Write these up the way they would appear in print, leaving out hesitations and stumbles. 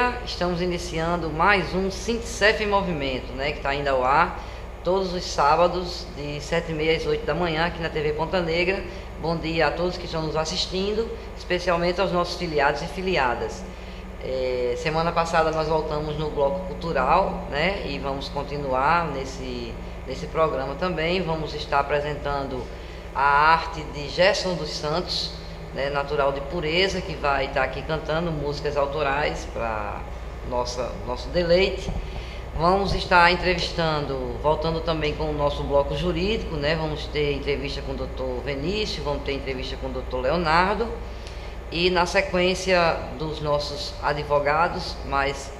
dia, estamos iniciando mais um Sintcef em Movimento, né, que está ainda ao ar todos os sábados de 7h30 às 8 da manhã aqui na TV Ponta Negra. Bom dia a todos que estão nos assistindo, especialmente aos nossos filiados e filiadas. Semana passada nós voltamos no bloco cultural, né, e vamos continuar nesse programa também. Vamos estar apresentando a arte de Gerson dos Santos, né, natural de Pureza, que vai estar aqui cantando músicas autorais para nosso deleite. Vamos estar entrevistando, voltando também com o nosso bloco jurídico, né? Vamos ter entrevista com o Dr. Vinícius, vamos ter entrevista com o Dr. Leonardo, e na sequência dos nossos advogados, mas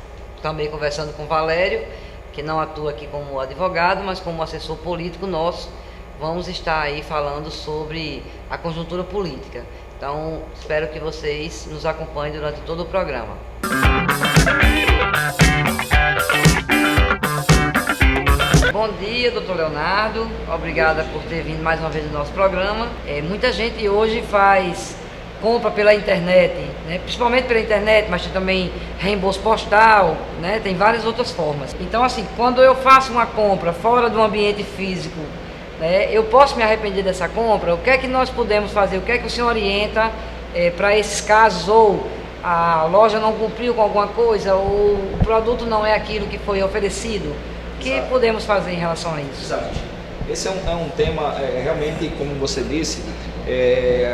também conversando com o Valério, que não atua aqui como advogado, mas como assessor político nosso. Vamos estar aí falando sobre a conjuntura política. Então, espero que vocês nos acompanhem durante todo o programa. Bom dia, doutor Leonardo. Obrigada por ter vindo mais uma vez no nosso programa. Muita gente hoje compra pela internet, né? Principalmente pela internet, mas tem também reembolso postal, né? Tem várias outras formas. Então, assim, quando eu faço uma compra fora do ambiente físico, eu posso me arrepender dessa compra? O que é que nós podemos fazer? O que é que o senhor orienta para esses casos? Ou a loja não cumpriu com alguma coisa, ou o produto não é aquilo que foi oferecido? O que podemos fazer em relação a isso? Exato. Esse é um tema, realmente, como você disse,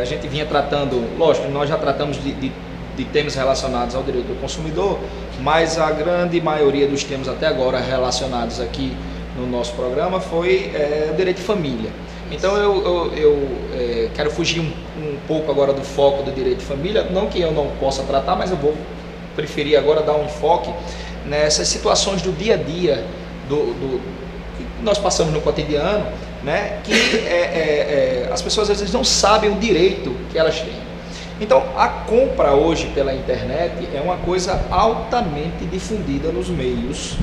a gente vinha tratando, lógico, nós já tratamos de temas relacionados ao direito do consumidor, mas a grande maioria dos temas até agora relacionados aqui no nosso programa foi o direito de família. Então eu quero fugir um pouco agora do foco do direito de família, não que eu não possa tratar, mas eu vou preferir agora dar um enfoque nessas situações do dia a dia, que nós passamos no cotidiano, né, que as pessoas às vezes não sabem o direito que elas têm. Então, a compra hoje pela internet é uma coisa altamente difundida nos meios,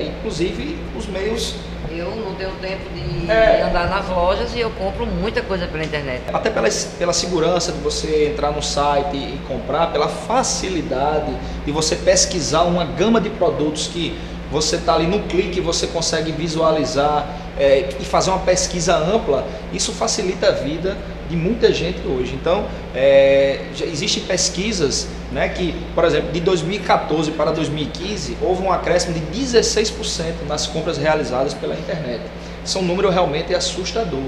inclusive os meios... Eu não tenho tempo de andar nas lojas e eu compro muita coisa pela internet. Até pela segurança de você entrar no site e comprar, pela facilidade de você pesquisar uma gama de produtos que você está ali no clique, você consegue visualizar e fazer uma pesquisa ampla. Isso facilita a vida de muita gente hoje. Então, já existem pesquisas, né, que, por exemplo, de 2014 para 2015, houve um acréscimo de 16% nas compras realizadas pela internet. Isso é um número realmente assustador.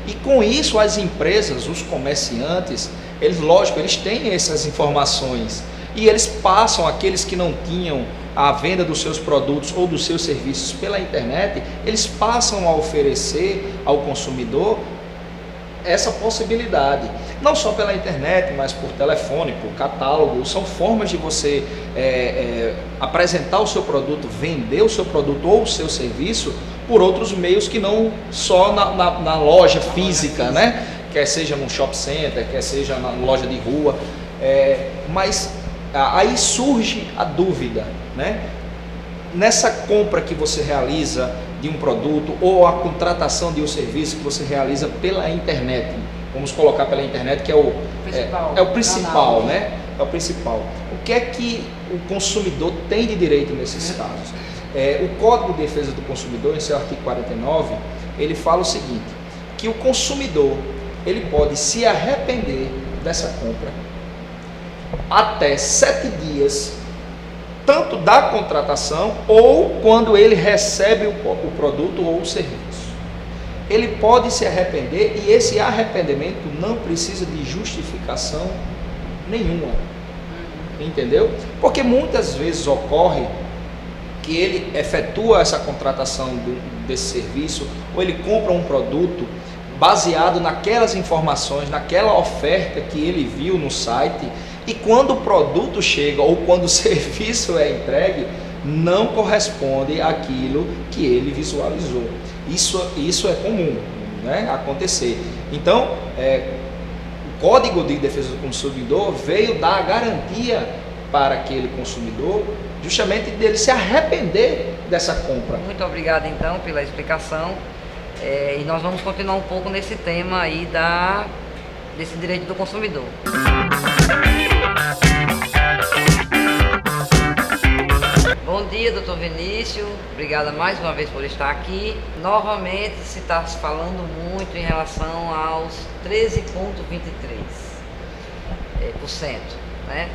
E com isso, as empresas, os comerciantes, eles têm essas informações e eles passam, aqueles que não tinham a venda dos seus produtos ou dos seus serviços pela internet, eles passam a oferecer ao consumidor essa possibilidade, não só pela internet, mas por telefone, por catálogo. São formas de você apresentar o seu produto, vender o seu produto ou o seu serviço por outros meios que não só na loja física, né? Quer seja no shopping center, quer seja na loja de rua, mas aí surge a dúvida, né? Nessa compra que você realiza de um produto ou a contratação de um serviço que você realiza pela internet, vamos colocar pela internet, que é o principal, né? É o principal. O que é que o consumidor tem de direito nesses casos? O Código de Defesa do Consumidor, em seu artigo 49, ele fala o seguinte, que o consumidor ele pode se arrepender dessa compra até 7 dias, tanto da contratação ou quando ele recebe o produto ou o serviço. Ele pode se arrepender e esse arrependimento não precisa de justificação nenhuma. Entendeu? Porque muitas vezes ocorre que ele efetua essa contratação desse serviço ou ele compra um produto baseado naquelas informações, naquela oferta que ele viu no site, e quando o produto chega ou quando o serviço é entregue, não corresponde àquilo que ele visualizou. Isso é comum, né, acontecer. Então, o Código de Defesa do Consumidor veio dar a garantia para aquele consumidor, justamente dele se arrepender dessa compra. Muito obrigado então pela explicação, e nós vamos continuar um pouco nesse tema aí desse direito do consumidor. Bom dia, doutor Vinícius. Obrigada mais uma vez por estar aqui. Novamente se está falando muito em relação aos 13,23%, né?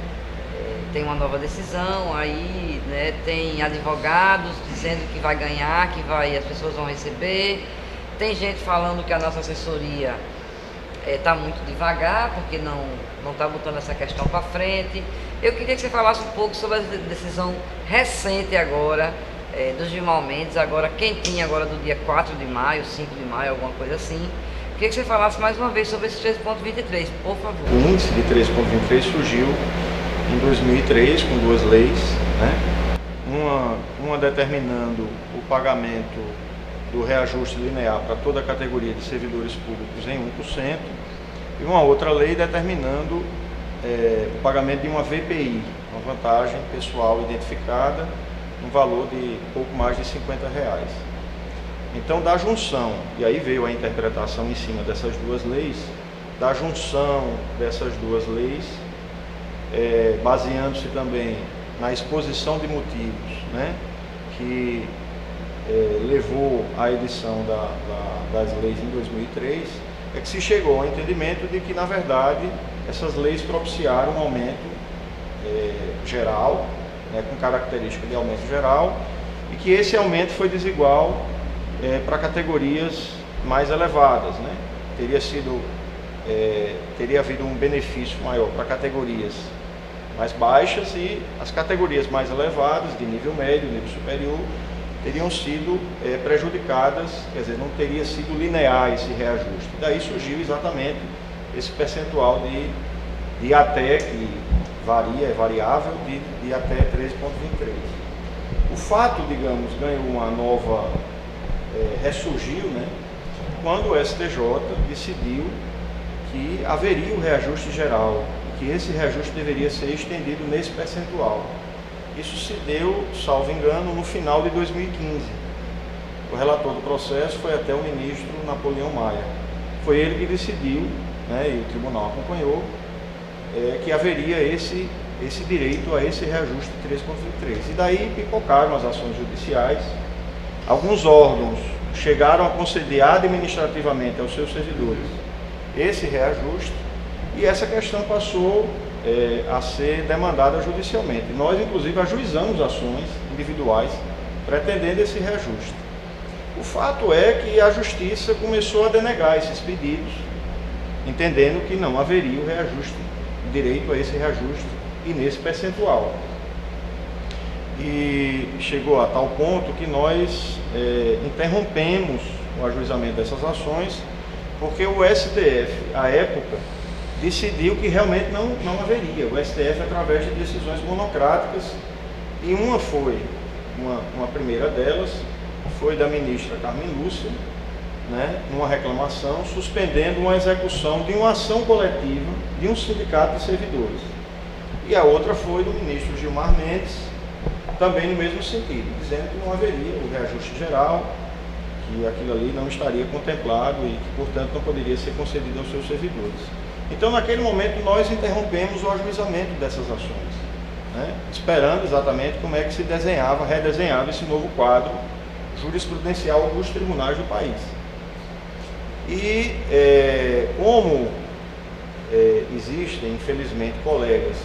Tem uma nova decisão aí, né? Tem advogados dizendo que vai ganhar, as pessoas vão receber. Tem gente falando que a nossa assessoria está muito devagar, porque não está botando essa questão para frente. Eu queria que você falasse um pouco sobre a decisão recente agora, dos Gilmar Mendes, agora quentinha, agora do dia 4 de maio, 5 de maio, alguma coisa assim. Queria que você falasse mais uma vez sobre esse 13,23, por favor. O índice de 13,23 surgiu em 2003 com duas leis, né? Uma determinando o pagamento do reajuste linear para toda a categoria de servidores públicos em 1%, e uma outra lei determinando o pagamento de uma VPI, uma vantagem pessoal identificada, no valor de pouco mais de R$50. Então, da junção, e aí veio a interpretação em cima dessas duas leis, da junção dessas duas leis, baseando-se também na exposição de motivos, né, que levou à edição das leis em 2003, é que se chegou ao entendimento de que, na verdade, essas leis propiciaram um aumento geral, né, com característica de aumento geral, e que esse aumento foi desigual para categorias mais elevadas, né? Teria havido um benefício maior para categorias mais baixas, e as categorias mais elevadas, de nível médio, nível superior, teriam sido prejudicadas, quer dizer, não teria sido linear esse reajuste. Daí surgiu exatamente esse percentual de até, que varia, é variável, de até 13,23. O fato, digamos, ganhou uma nova, ressurgiu, né, quando o STJ decidiu que haveria o reajuste geral, que esse reajuste deveria ser estendido nesse percentual. Isso se deu, salvo engano, no final de 2015. O relator do processo foi até o ministro Napoleão Maia. Foi ele que decidiu, né, e o tribunal acompanhou, que haveria esse direito a esse reajuste de 3,23. E daí pipocaram as ações judiciais. Alguns órgãos chegaram a conceder administrativamente aos seus servidores esse reajuste, e essa questão passou a ser demandada judicialmente. Nós, inclusive, ajuizamos ações individuais pretendendo esse reajuste. O fato é que a Justiça começou a denegar esses pedidos, entendendo que não haveria o reajuste, direito a esse reajuste e nesse percentual. E chegou a tal ponto que nós interrompemos o ajuizamento dessas ações, porque o STF, à época, decidiu que realmente não haveria. O STF, através de decisões monocráticas, e uma primeira delas foi da ministra Carmen Lúcia, né, numa reclamação, suspendendo uma execução de uma ação coletiva de um sindicato de servidores. E a outra foi do ministro Gilmar Mendes, também no mesmo sentido, dizendo que não haveria o reajuste geral, que aquilo ali não estaria contemplado e que, portanto, não poderia ser concedido aos seus servidores. Então, naquele momento, nós interrompemos o ajuizamento dessas ações, né, esperando exatamente como é que se redesenhava esse novo quadro jurisprudencial dos tribunais do país. E como existem, infelizmente, colegas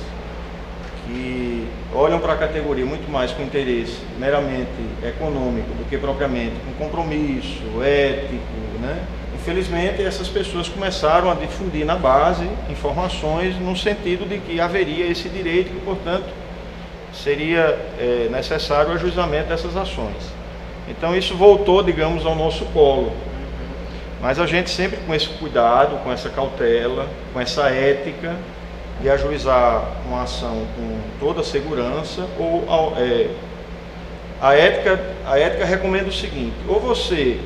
que olham para a categoria muito mais com interesse meramente econômico do que propriamente com compromisso ético, né? Infelizmente, essas pessoas começaram a difundir na base informações no sentido de que haveria esse direito e que, portanto, seria necessário o ajuizamento dessas ações. Então, isso voltou, digamos, ao nosso colo. Mas a gente sempre com esse cuidado, com essa cautela, com essa ética de ajuizar uma ação com toda a segurança, a ética recomenda o seguinte: ou você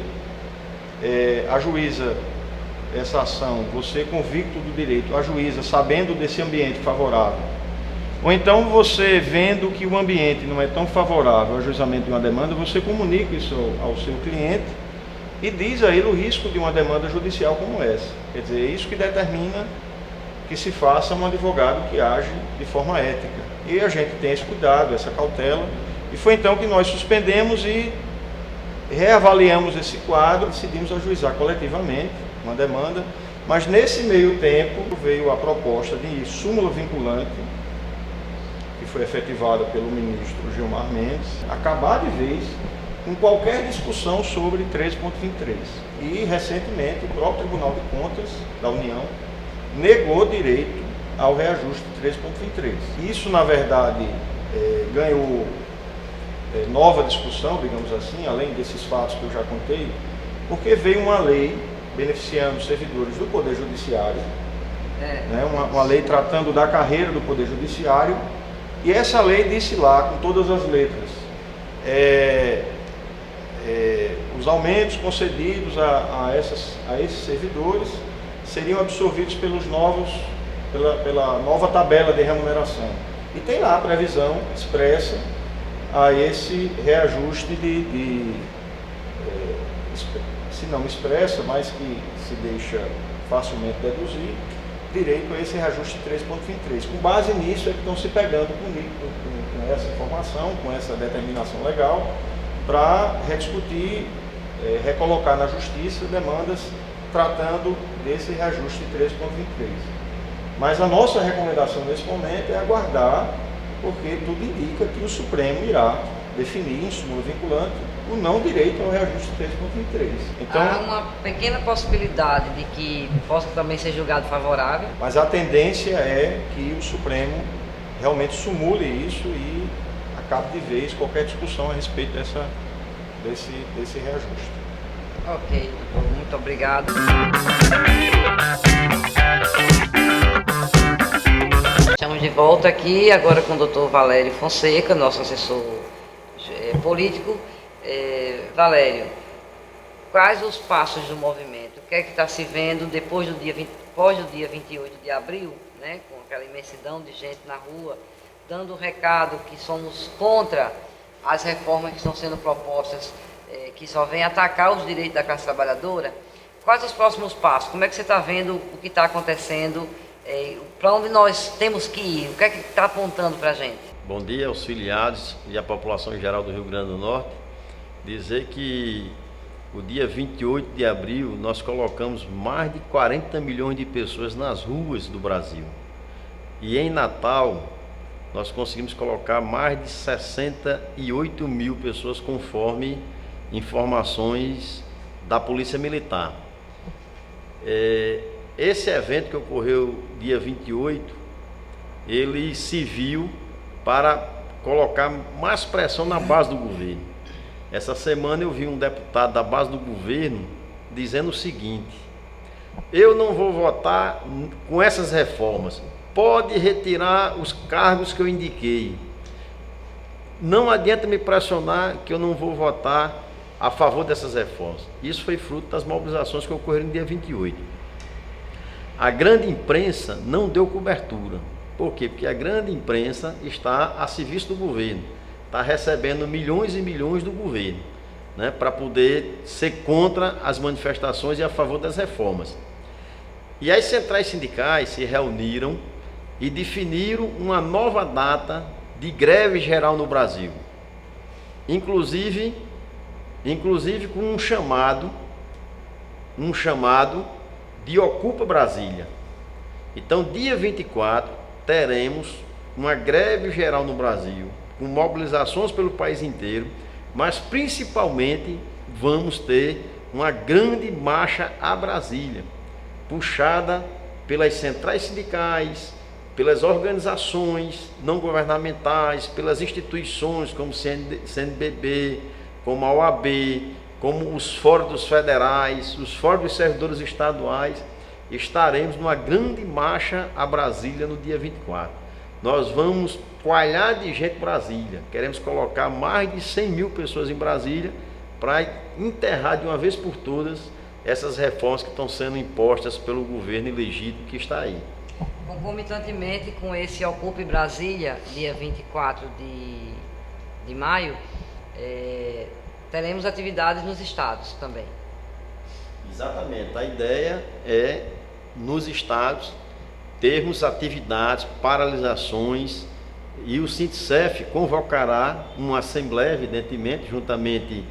ajuiza essa ação, você convicto do direito, ajuiza sabendo desse ambiente favorável, ou então você, vendo que o ambiente não é tão favorável ao ajuizamento de uma demanda, você comunica isso ao seu cliente e diz a ele o risco de uma demanda judicial como essa. Quer dizer, é isso que determina que se faça um advogado que age de forma ética. E a gente tem esse cuidado, essa cautela, E foi então que nós suspendemos e reavaliamos esse quadro, decidimos ajuizar coletivamente uma demanda, mas nesse meio tempo veio a proposta de súmula vinculante, que foi efetivada pelo ministro Gilmar Mendes, acabar de vez com qualquer discussão sobre 13.23. E recentemente o próprio Tribunal de Contas da União negou direito ao reajuste de 13.23. Isso, na verdade, ganhou nova discussão, digamos assim, além desses fatos que eu já contei, porque veio uma lei beneficiando os servidores do Poder Judiciário, né, uma lei tratando da carreira do Poder Judiciário, e essa lei disse lá, com todas as letras, os aumentos concedidos a esses servidores seriam absorvidos pela nova tabela de remuneração. E tem lá a previsão expressa a esse reajuste se não expressa, mas que se deixa facilmente deduzir, direito a esse reajuste de 3.23. Com base nisso é que estão se pegando com essa informação, com essa determinação legal, para rediscutir, recolocar na justiça demandas tratando desse reajuste de 3.23. Mas a nossa recomendação nesse momento é aguardar, porque tudo indica que o Supremo irá definir em súmula vinculante o não direito ao reajuste de 3.23. Então, há uma pequena possibilidade de que possa também ser julgado favorável. Mas a tendência é que o Supremo realmente sumule isso e acabe de vez qualquer discussão a respeito desse reajuste. Ok, muito obrigado. Estamos de volta aqui agora com o Dr. Valério Fonseca, nosso assessor político. Valério, quais os passos do movimento? O que é que está se vendo depois do dia 28 de abril, né, com aquela imensidão de gente na rua, dando o recado que somos contra as reformas que estão sendo propostas, que só vêm atacar os direitos da classe trabalhadora? Quais os próximos passos? Como é que você está vendo o que está acontecendo? Para onde nós temos que ir? O que é que está apontando para a gente? Bom dia aos filiados e à população em geral do Rio Grande do Norte. Dizer que o dia 28 de abril nós colocamos mais de 40 milhões de pessoas nas ruas do Brasil. E em Natal nós conseguimos colocar mais de 68 mil pessoas, conforme informações da Polícia Militar. Esse evento que ocorreu dia 28, ele se viu para colocar mais pressão na base do governo. Essa semana eu vi um deputado da base do governo dizendo o seguinte: eu não vou votar com essas reformas, pode retirar os cargos que eu indiquei, não adianta me pressionar que eu não vou votar a favor dessas reformas. Isso foi fruto das mobilizações que ocorreram no dia 28. A grande imprensa não deu cobertura. Por quê? Porque a grande imprensa está a serviço do governo, está recebendo milhões e milhões do governo, né, para poder ser contra as manifestações e a favor das reformas. E as centrais sindicais se reuniram e definiram uma nova data de greve geral no Brasil, inclusive com um chamado de Ocupa Brasília. Então, dia 24, teremos uma greve geral no Brasil, com mobilizações pelo país inteiro, mas principalmente vamos ter uma grande marcha a Brasília, puxada pelas centrais sindicais, pelas organizações não governamentais, pelas instituições como CNBB, como a OAB, como os fóruns dos federais, os fóruns dos servidores estaduais. Estaremos numa grande marcha a Brasília no dia 24. Nós vamos coalhar de gente em Brasília. Queremos colocar mais de 100 mil pessoas em Brasília para enterrar de uma vez por todas essas reformas que estão sendo impostas pelo governo ilegítimo que está aí. Concomitantemente com esse Ocupe Brasília, dia 24 de maio, teremos atividades nos estados também. Exatamente. A ideia é, nos estados, termos atividades, paralisações E o Sintcef convocará uma assembleia, evidentemente, juntamente,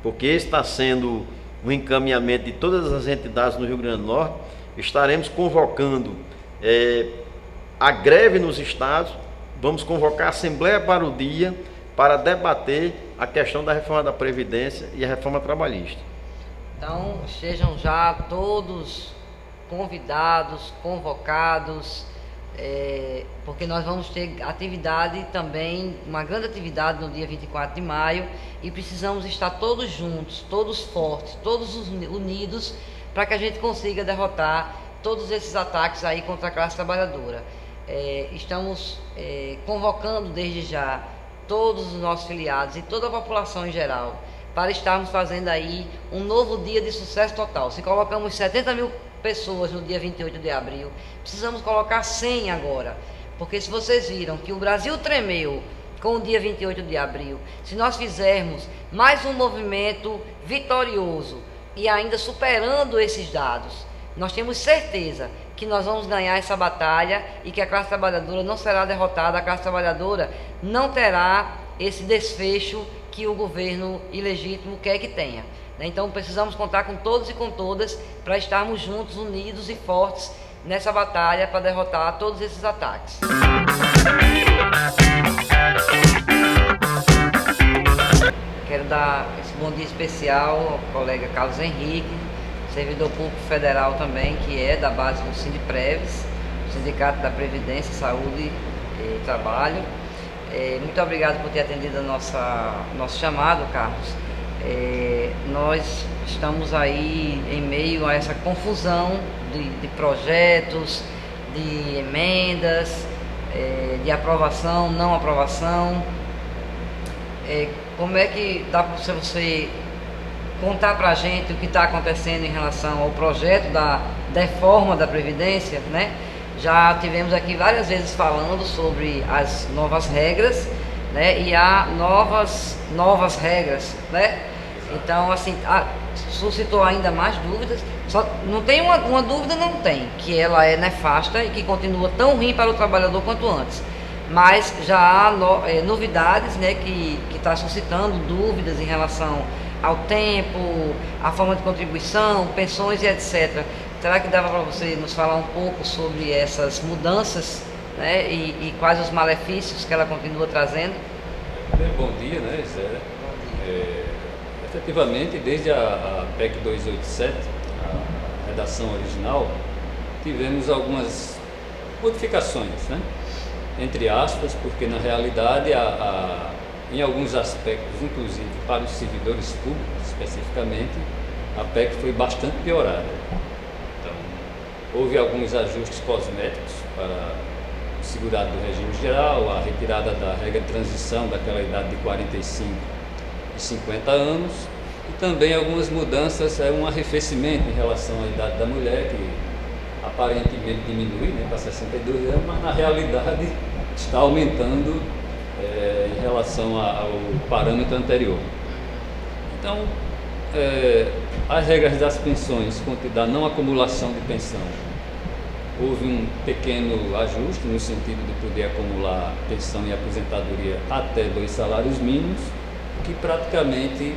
porque está sendo um encaminhamento de todas as entidades no Rio Grande do Norte, estaremos convocando a greve nos estados, vamos convocar a assembleia para o dia, para debater a questão da reforma da Previdência e a reforma trabalhista. Então, estejam já todos convidados, convocados, porque nós vamos ter atividade também, uma grande atividade no dia 24 de maio, e precisamos estar todos juntos, todos fortes, todos unidos, para que a gente consiga derrotar todos esses ataques aí contra a classe trabalhadora. Estamos convocando desde já todos os nossos filiados e toda a população em geral, para estarmos fazendo aí um novo dia de sucesso total. Se colocamos 70 mil pessoas no dia 28 de abril, precisamos colocar 100 agora, porque se vocês viram que o Brasil tremeu com o dia 28 de abril, se nós fizermos mais um movimento vitorioso e ainda superando esses dados, nós temos certeza que nós vamos ganhar essa batalha e que a classe trabalhadora não será derrotada, a classe trabalhadora não terá esse desfecho que o governo ilegítimo quer que tenha. Então precisamos contar com todos e com todas para estarmos juntos, unidos e fortes nessa batalha para derrotar todos esses ataques. Quero dar esse bom dia especial ao colega Carlos Henrique, servidor público federal também, que é da base do Sindpreves, Sindicato da Previdência, Saúde e Trabalho. Muito obrigado por ter atendido nosso chamado, Carlos. Nós estamos aí em meio a essa confusão de projetos, de emendas, de aprovação, não aprovação. Como é que dá para você contar para a gente o que está acontecendo em relação ao projeto da reforma da Previdência, né? Já tivemos aqui várias vezes falando sobre as novas regras, né? E há novas regras, né? Então, assim, suscitou ainda mais dúvidas. Só não tem uma dúvida, não tem, que ela é nefasta e que continua tão ruim para o trabalhador quanto antes. Mas já há novidades, né, que está suscitando dúvidas em relação ao tempo, a forma de contribuição, pensões e etc. Será que dava para você nos falar um pouco sobre essas mudanças, né, e quais os malefícios que ela continua trazendo? Bom dia, né, Zé? Efetivamente, desde a PEC 287, a redação original, tivemos algumas modificações, né? Entre aspas, porque na realidade, em alguns aspectos, inclusive para os servidores públicos especificamente, a PEC foi bastante piorada. Então, houve alguns ajustes cosméticos para o segurado do regime geral, a retirada da regra de transição daquela idade de 45 e 50 anos, e também algumas mudanças, um arrefecimento em relação à idade da mulher, que aparentemente diminui, né, para 62 anos, mas na realidade está aumentando em relação ao parâmetro anterior. Então, as regras das pensões, da não acumulação de pensão, houve um pequeno ajuste no sentido de poder acumular pensão e aposentadoria até 2 salários mínimos, que praticamente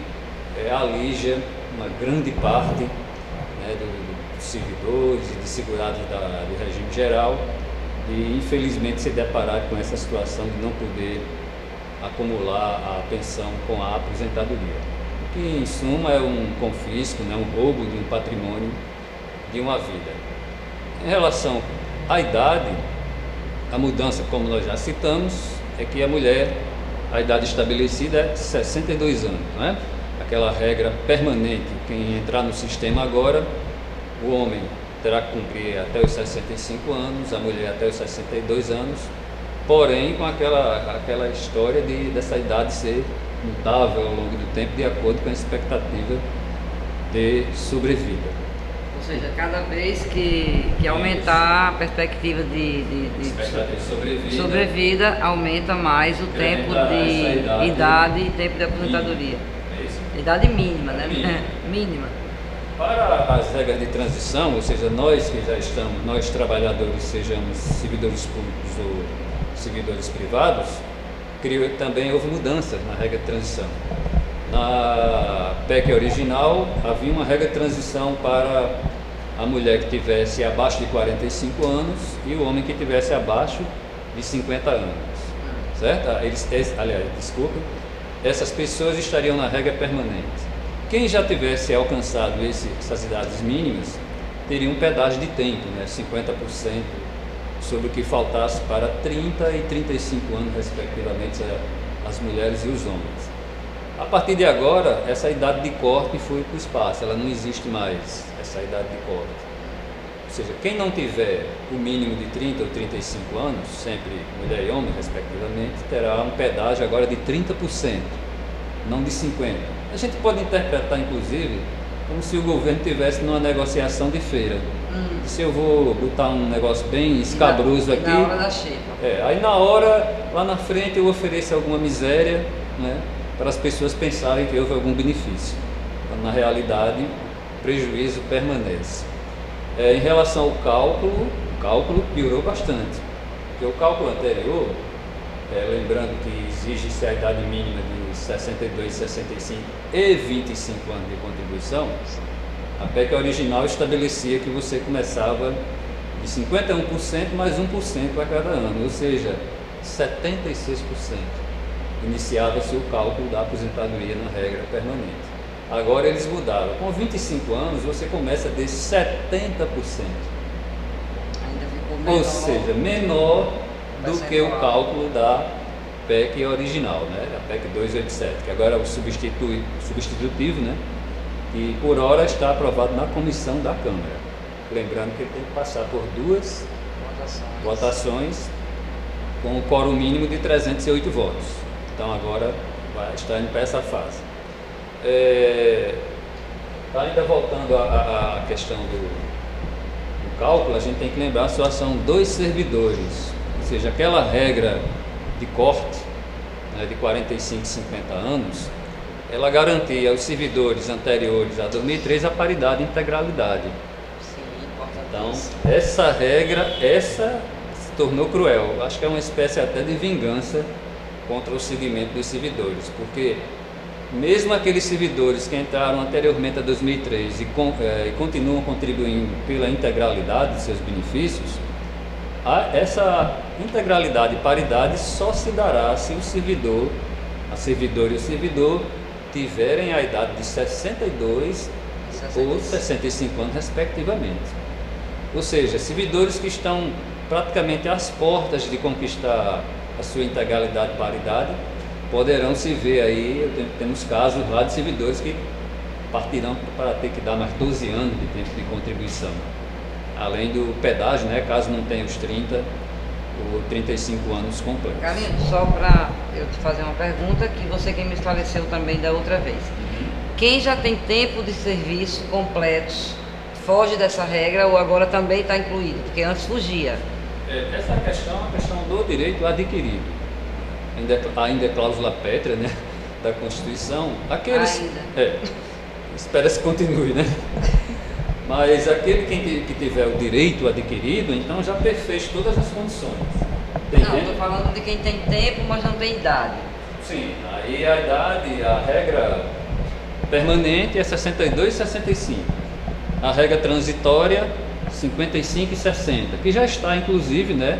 alija uma grande parte, né, dos servidores e de segurados do regime geral, e infelizmente se deparar com essa situação de não poder acumular a pensão com a aposentadoria, o que em suma é um confisco, né, um roubo de um patrimônio de uma vida. Em relação à idade, a mudança, como nós já citamos, é que a mulher, a idade estabelecida é 62 anos, não é? Aquela regra permanente, quem entrar no sistema agora, o homem terá que cumprir até os 65 anos, a mulher até os 62 anos, porém com aquela história dessa idade ser mutável ao longo do tempo, de acordo com a expectativa de sobrevida. Ou seja, cada vez que aumentar a perspectiva de sobrevida, aumenta mais o tempo de idade e tempo de aposentadoria. Isso. Idade mínima, né? Mínima. Para as regras de transição, ou seja, nós que já estamos, nós trabalhadores, sejamos servidores públicos ou servidores privados, também houve mudanças na regra de transição. Na PEC original, havia uma regra de transição para a mulher que tivesse abaixo de 45 anos e o homem que tivesse abaixo de 50 anos. Certo? Essas pessoas estariam na regra permanente. Quem já tivesse alcançado essas idades mínimas teria um pedágio de tempo, né? 50% sobre o que faltasse para 30 e 35 anos, respectivamente, as mulheres e os homens. A partir de agora, essa idade de corte foi para o espaço, ela não existe mais, essa idade de corte. Ou seja, quem não tiver o mínimo de 30 ou 35 anos, sempre mulher e homem, respectivamente, terá um pedágio agora de 30%, não de 50%. A gente pode interpretar, inclusive, como se o governo tivesse numa negociação de feira. Se eu vou botar um negócio bem escabroso aqui... Na hora da xepa. Aí na hora, lá na frente, eu ofereço alguma miséria, né, para as pessoas pensarem que houve algum benefício. Então, na realidade, o prejuízo permanece. Em relação ao cálculo, o cálculo piorou bastante. Porque o cálculo anterior, lembrando que exige-se a idade mínima de 62, 65 e 25 anos de contribuição, a PEC original estabelecia que você começava de 51% mais 1% a cada ano, ou seja, 76%. Iniciava-se o cálculo da aposentadoria na regra permanente. Agora eles mudaram. Com 25 anos você começa de 70%. Ainda ficou menor. Ou seja, menor do que o cálculo da PEC original, né? A PEC 287, que agora é o substitutivo, né? E por hora está aprovado na comissão da Câmara. Lembrando que ele tem que passar por 2 votações com o quórum mínimo de 308 votos. Então agora está indo para essa fase. Ainda voltando à questão do cálculo, a gente tem que lembrar a situação dos servidores, ou seja, aquela regra de corte, né, de 45 e 50 anos, ela garantia aos servidores anteriores a 2003 a paridade e integralidade. Então, essa regra, se tornou cruel. Acho que é uma espécie até de vingança contra o segmento dos servidores, porque mesmo aqueles servidores que entraram anteriormente a 2003 e continuam contribuindo pela integralidade de seus benefícios, essa integralidade e paridade só se dará se o servidor, a servidora e o servidor tiverem a idade de 62 ou 65 anos, respectivamente. Ou seja, servidores que estão praticamente às portas de conquistar a sua integralidade e paridade poderão se ver aí, temos casos lá de servidores que partirão para ter que dar mais 12 anos de tempo de contribuição, além do pedágio, né, caso não tenha os 30 ou 35 anos completos. Carlinhos, só para eu te fazer uma pergunta, que você quem me esclareceu também da outra vez. Quem já tem tempo de serviço completos foge dessa regra ou agora também está incluído? Porque antes fugia. Essa questão é uma questão do direito adquirido. Ainda é cláusula pétrea, né, da Constituição. Aqueles, espera-se que continue, né? Mas aquele que tiver o direito adquirido, então já fez todas as condições. Não, estou falando de quem tem tempo, mas não tem idade. Sim, aí a idade, a regra permanente é 62 e 65. A regra transitória, 55 e 60, que já está, inclusive, né,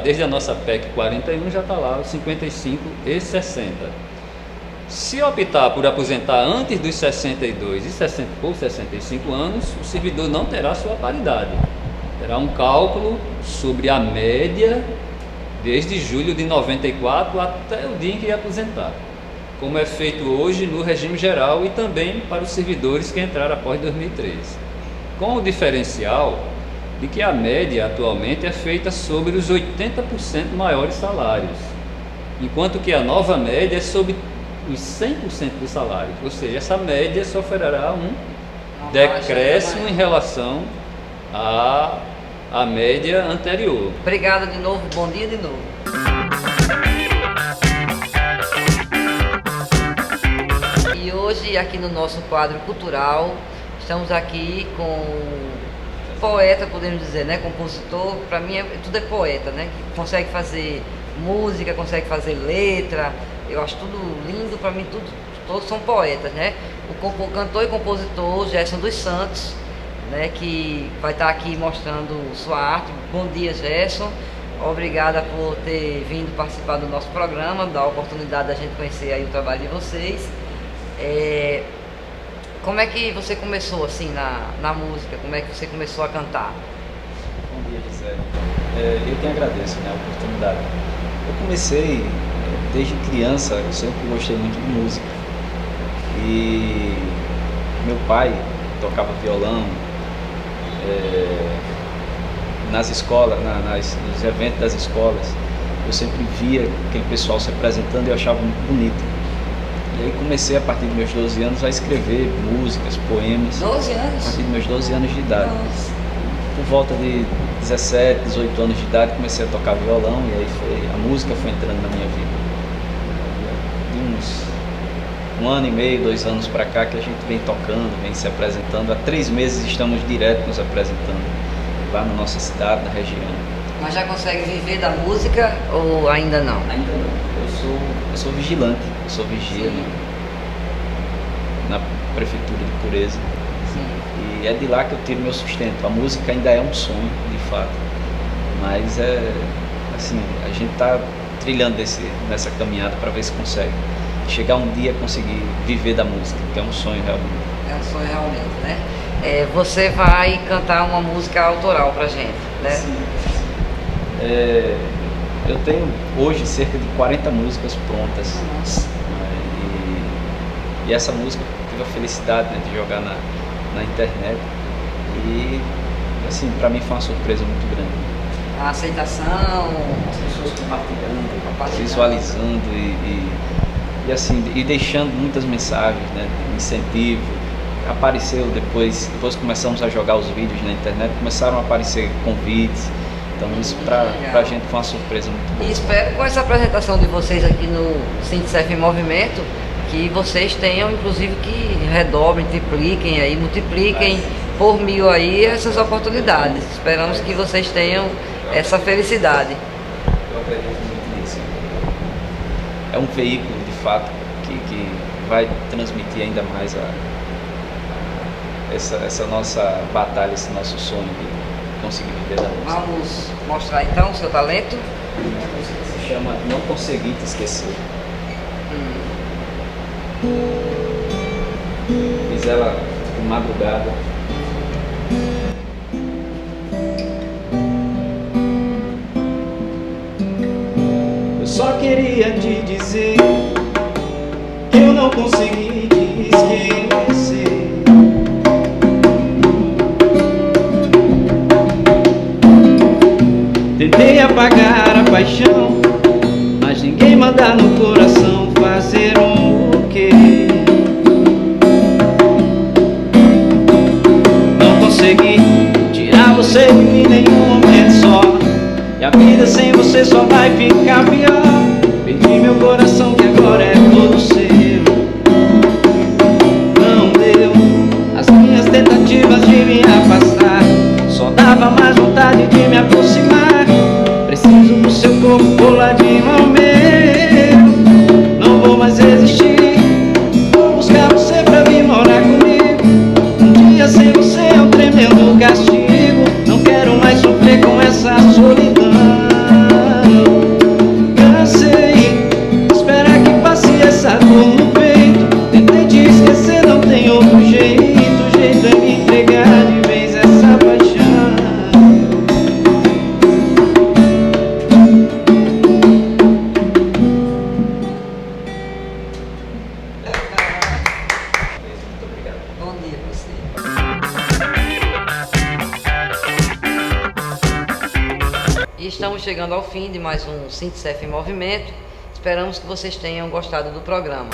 desde a nossa PEC 41, já está lá, os 55 e 60. Se optar por aposentar antes dos 62 ou 65 anos, o servidor não terá sua paridade. Terá um cálculo sobre a média desde julho de 94 até o dia em que ia aposentar, como é feito hoje no regime geral e também para os servidores que entraram após 2013. Com o diferencial de que a média atualmente é feita sobre os 80% maiores salários, enquanto que a nova média é sobre os 100% dos salários, ou seja, essa média sofrerá um decréscimo em relação à média anterior. Obrigada de novo, bom dia de novo. E hoje aqui no nosso quadro cultural Estamos aqui com poeta, podemos dizer, né? Compositor, para mim tudo é poeta, né? Que consegue fazer música, consegue fazer letra, eu acho tudo lindo, para mim todos são poetas, né? O cantor e compositor Gerson dos Santos, né? Que vai estar aqui mostrando sua arte. Bom dia, Gerson. Obrigada por ter vindo participar do nosso programa, dar a oportunidade da gente conhecer aí o trabalho de vocês. Como é que você começou assim na música? Como é que você começou a cantar? Bom dia, Gisele. Eu que agradeço, né, a oportunidade. Eu comecei desde criança, eu sempre gostei muito de música. E meu pai tocava violão nas escolas, nos eventos das escolas. Eu sempre via aquele pessoal se apresentando e eu achava muito bonito. E aí comecei, a partir dos meus 12 anos, a escrever músicas, poemas. 12 anos? A partir dos meus 12 anos de idade. Nossa. Por volta de 17, 18 anos de idade, comecei a tocar violão e aí a música foi entrando na minha vida. De uns 1 ano e meio, 2 anos para cá que a gente vem tocando, vem se apresentando. Há 3 meses estamos direto nos apresentando lá na nossa cidade, na região. Mas já consegue viver da música ou ainda não? Ainda não. Eu sou vigilante, eu sou vigia na prefeitura de Pureza. Sim. E é de lá que eu tiro meu sustento. A música ainda é um sonho, de fato. Mas assim, a gente está trilhando nessa caminhada para ver se consegue chegar um dia a conseguir viver da música, que é um sonho realmente. É um sonho realmente, né? Você vai cantar uma música autoral pra gente, né? Sim. Eu tenho hoje cerca de 40 músicas prontas. Nossa. E essa música eu tive a felicidade, né, de jogar na internet. E assim, para mim foi uma surpresa muito grande. A aceitação, As pessoas compartilhando, visualizando e assim, e deixando muitas mensagens, né, de incentivo. Apareceu depois começamos a jogar os vídeos na internet, começaram a aparecer convites. Então isso pra gente foi uma surpresa muito boa. E espero com essa apresentação de vocês aqui no Sintcef em Movimento, que vocês tenham inclusive que redobrem, tripliquem aí, multipliquem por 1000 aí essas oportunidades. Esperamos que vocês tenham essa felicidade. Eu acredito muito nisso. É um veículo de fato que vai transmitir ainda mais essa nossa batalha, esse nosso sonho de conseguir viver da música. Vamos mostrar então o seu talento. A música se chama Não Consegui Te Esquecer. Fiz ela de madrugada. Eu só queria te dizer que eu não consegui te esquecer. Tentei apagar a paixão, mas ninguém manda no coração fazer o quê? Não consegui tirar você de mim nenhum momento só, e a vida sem você só vai ficar pior. Perdi meu coração que agora é todo seu. Não deu, as minhas tentativas de me afastar só dava mais vontade de me aproximar. Preciso do seu corpo coladinho ao meu. Não vou mais resistir, vou buscar você pra vir morar comigo. Um dia sem você é um tremendo castigo. Não quero mais sofrer com essa solidão. Cansei de esperar que passe essa dor no peito. Tentei te esquecer, não tem outro jeito. O jeito é me entregar de vez essa paixão. Bom dia pra você. E estamos chegando ao fim de mais um Sintcef em Movimento. Esperamos que vocês tenham gostado do programa.